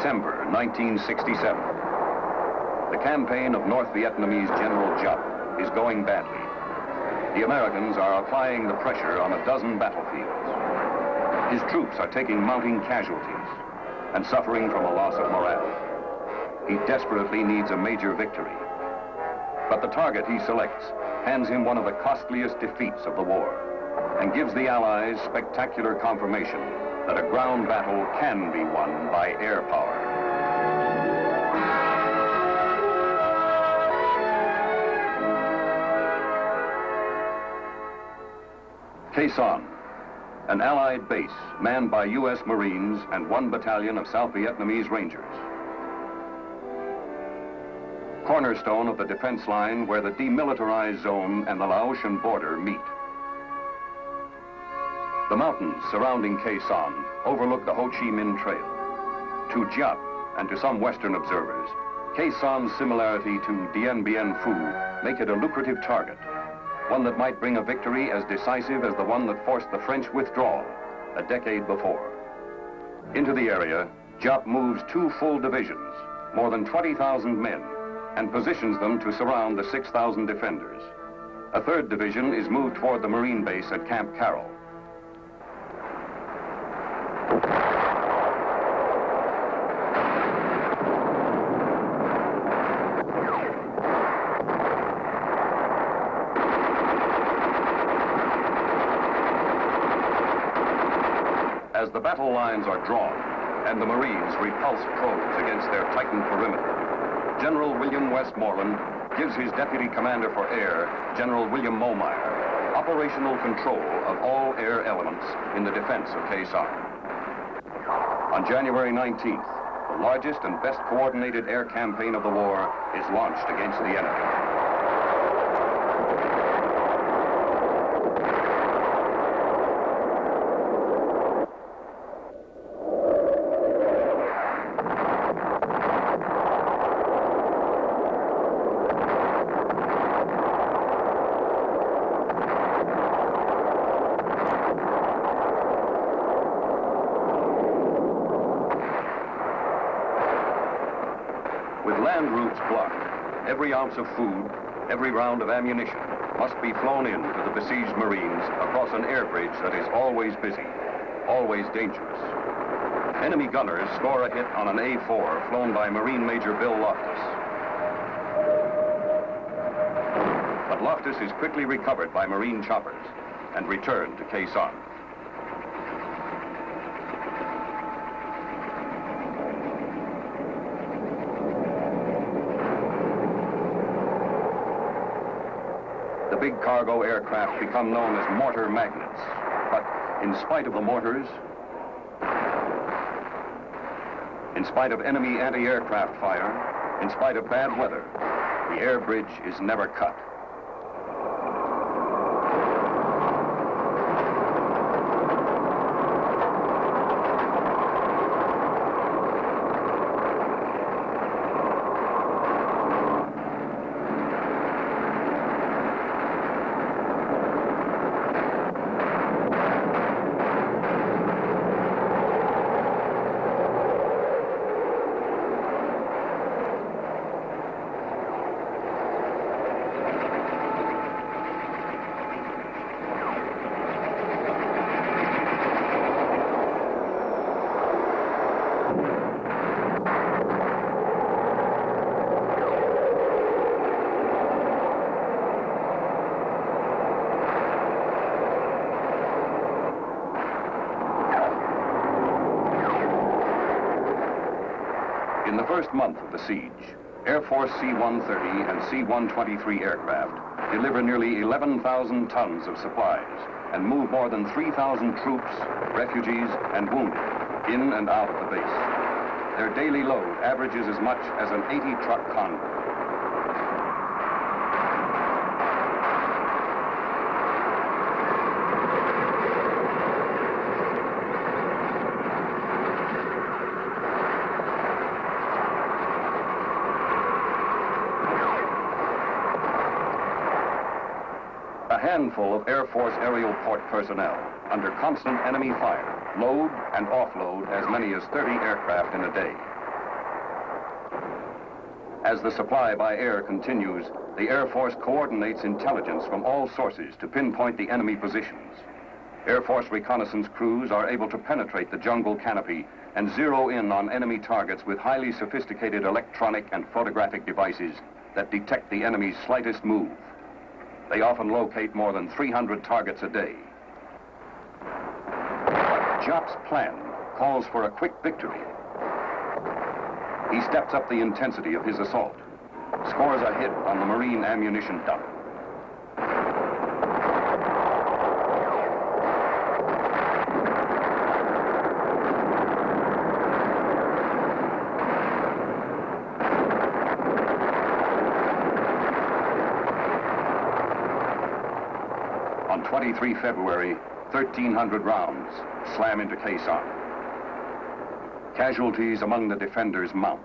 December 1967. The campaign of North Vietnamese General Giap is going badly. The Americans are applying the pressure on a dozen battlefields. His troops are taking mounting casualties and suffering from a loss of morale. He desperately needs a major victory. But the target he selects hands him one of the costliest defeats of the war and gives the Allies spectacular confirmation that a ground battle can be won by air power. Khe Sanh, an Allied base manned by U.S. Marines and 1 battalion of South Vietnamese Rangers. Cornerstone of the defense line where the demilitarized zone and the Laotian border meet. The mountains surrounding Khe Sanh overlook the Ho Chi Minh Trail. To Giap and to some Western observers, Khe Sanh's similarity to Dien Bien Phu make it a lucrative target, one that might bring a victory as decisive as the one that forced the French withdrawal a decade before. Into the area, Giap moves 2 full divisions, more than 20,000 men, and positions them to surround the 6,000 defenders. A 3rd division is moved toward the Marine base at Camp Carroll. As the battle lines are drawn and the Marines repulse probes against their tightened perimeter, General William Westmoreland gives his Deputy Commander for Air, General William Momeyer, operational control of all air elements in the defense of Khe Sanh. On January 19th, the largest and best coordinated air campaign of the war is launched against the enemy. With land routes blocked, every ounce of food, every round of ammunition must be flown in to the besieged Marines across an air bridge that is always busy, always dangerous. Enemy gunners score a hit on an A-4 flown by Marine Major Bill Loftus. But Loftus is quickly recovered by Marine choppers and returned to Khe Sanh. The big cargo aircraft become known as mortar magnets. But in spite of the mortars, in spite of enemy anti-aircraft fire, in spite of bad weather, the air bridge is never cut. In the first month of the siege, Air Force C-130 and C-123 aircraft deliver nearly 11,000 tons of supplies and move more than 3,000 troops, refugees, and wounded in and out of the base. Their daily load averages as much as an 80-truck convoy. A handful of Air Force aerial port personnel, under constant enemy fire, load and offload as many as 30 aircraft in a day. As the supply by air continues, the Air Force coordinates intelligence from all sources to pinpoint the enemy positions. Air Force reconnaissance crews are able to penetrate the jungle canopy and zero in on enemy targets with highly sophisticated electronic and photographic devices that detect the enemy's slightest move. They often locate more than 300 targets a day. But Jop's plan calls for a quick victory. He steps up the intensity of his assault, scores a hit on the Marine ammunition dump. On 23 February, 1,300 rounds slam into caisson. Casualties among the defenders mount.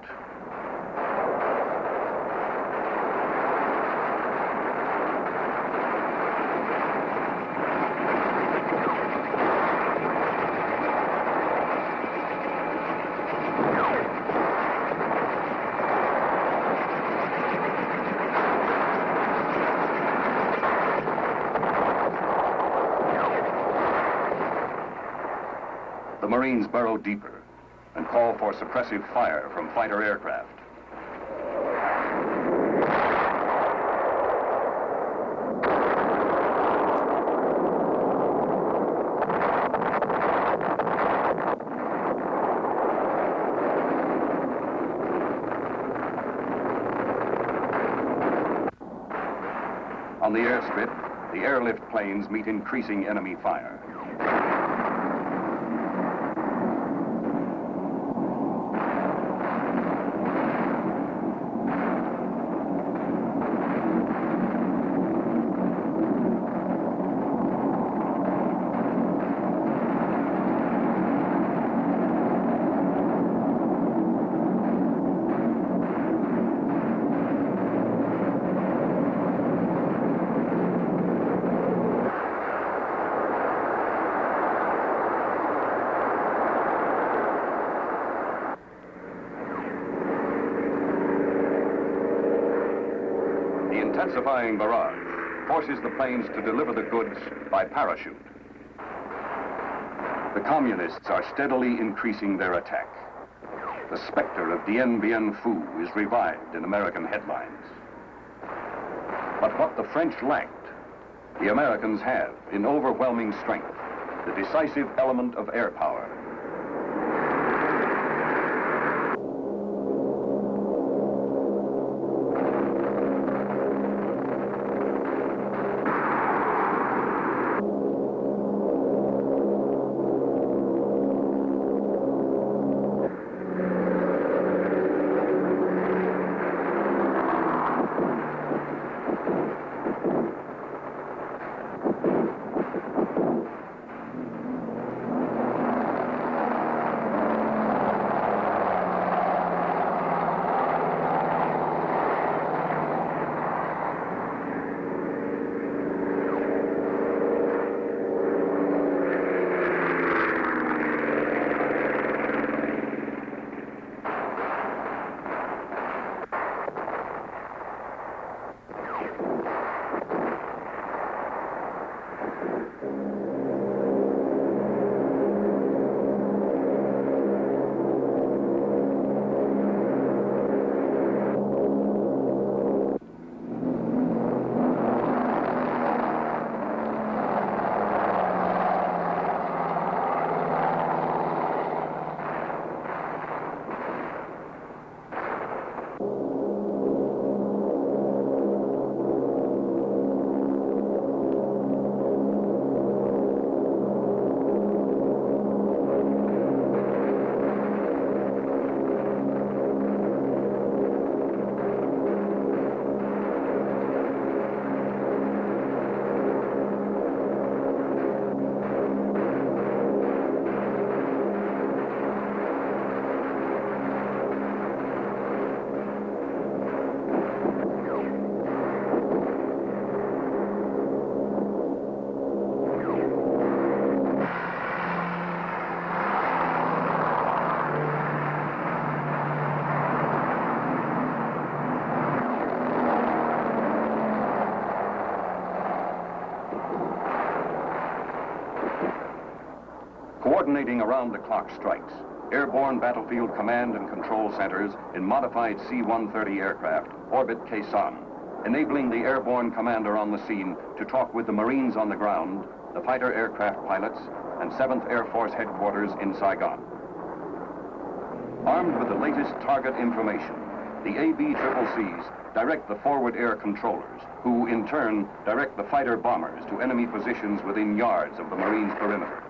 The Marines burrow deeper and call for suppressive fire from fighter aircraft. On the airstrip, the airlift planes meet increasing enemy fire. Intensifying barrage forces the planes to deliver the goods by parachute. The communists are steadily increasing their attack. The specter of Dien Bien Phu is revived in American headlines. But what the French lacked, the Americans have in overwhelming strength, the decisive element of air power. Coordinating around-the-clock strikes, airborne battlefield command and control centers in modified C-130 aircraft orbit Khe Sanh, enabling the airborne commander on the scene to talk with the Marines on the ground, the fighter aircraft pilots, and 7th Air Force headquarters in Saigon. Armed with the latest target information, the ABCCCs direct the forward air controllers, who in turn direct the fighter bombers to enemy positions within yards of the Marines' perimeter.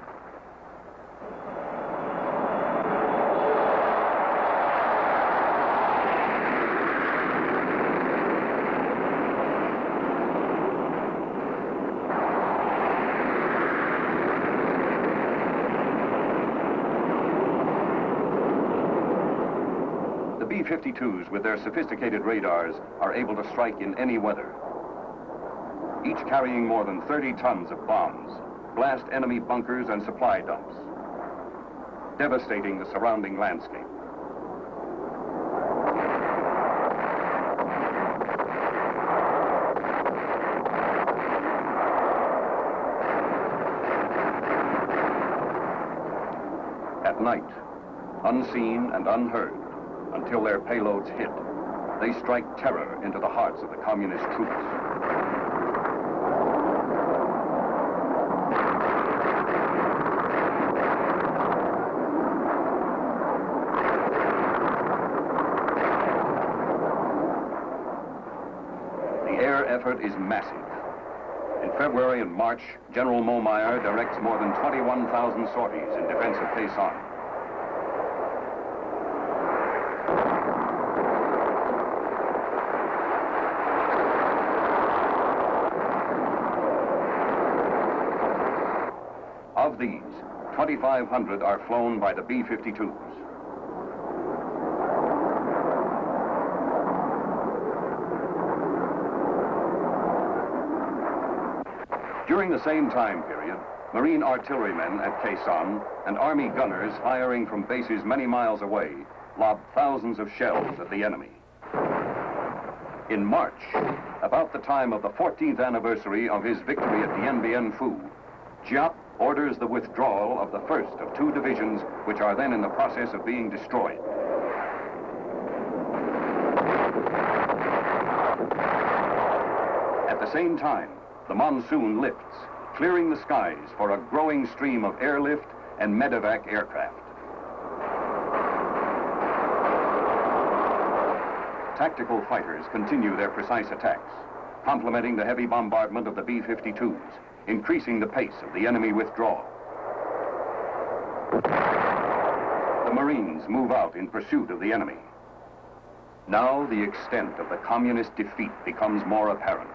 The B-52s, with their sophisticated radars, are able to strike in any weather. Each carrying more than 30 tons of bombs, blast enemy bunkers and supply dumps, devastating the surrounding landscape. At night, unseen and unheard, until their payloads hit, they strike terror into the hearts of the communist troops. The air effort is massive. In February and March, General Momeyer directs more than 21,000 sorties in defense of Khe Sanh. Of these, 2,500 are flown by the B-52s. During the same time period, Marine artillerymen at Khe Sanh and Army gunners firing from bases many miles away lobbed thousands of shells at the enemy. In March, about the time of the 14th anniversary of his victory at Dien Bien Phu, Giap orders the withdrawal of the first of 2 divisions which are then in the process of being destroyed. At the same time, the monsoon lifts, clearing the skies for a growing stream of airlift and medevac aircraft. Tactical fighters continue their precise attacks, complementing the heavy bombardment of the B-52s, increasing the pace of the enemy withdrawal. The Marines move out in pursuit of the enemy. Now the extent of the communist defeat becomes more apparent.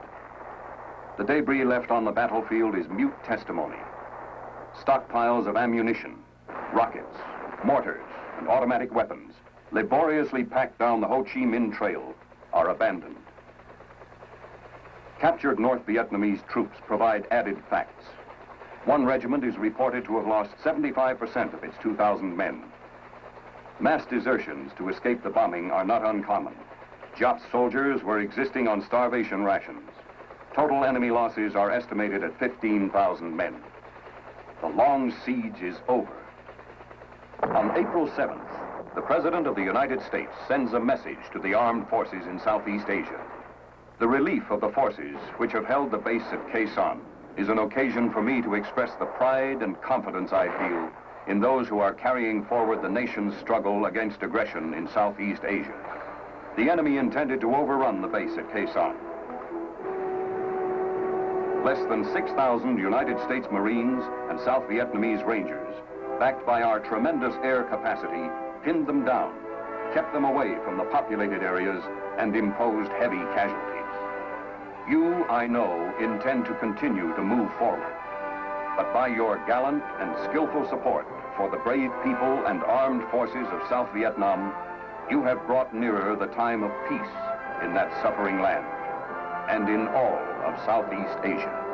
The debris left on the battlefield is mute testimony. Stockpiles of ammunition, rockets, mortars, and automatic weapons, laboriously packed down the Ho Chi Minh Trail, are abandoned. Captured North Vietnamese troops provide added facts. One regiment is reported to have lost 75% of its 2,000 men. Mass desertions to escape the bombing are not uncommon. Giap's soldiers were existing on starvation rations. Total enemy losses are estimated at 15,000 men. The long siege is over. On April 7th, the President of the United States sends a message to the armed forces in Southeast Asia. The relief of the forces which have held the base at Khe Sanh is an occasion for me to express the pride and confidence I feel in those who are carrying forward the nation's struggle against aggression in Southeast Asia. The enemy intended to overrun the base at Khe Sanh. Less than 6,000 United States Marines and South Vietnamese Rangers, backed by our tremendous air capacity, pinned them down, kept them away from the populated areas, and imposed heavy casualties. You, I know, intend to continue to move forward. But by your gallant and skillful support for the brave people and armed forces of South Vietnam, you have brought nearer the time of peace in that suffering land and in all of Southeast Asia.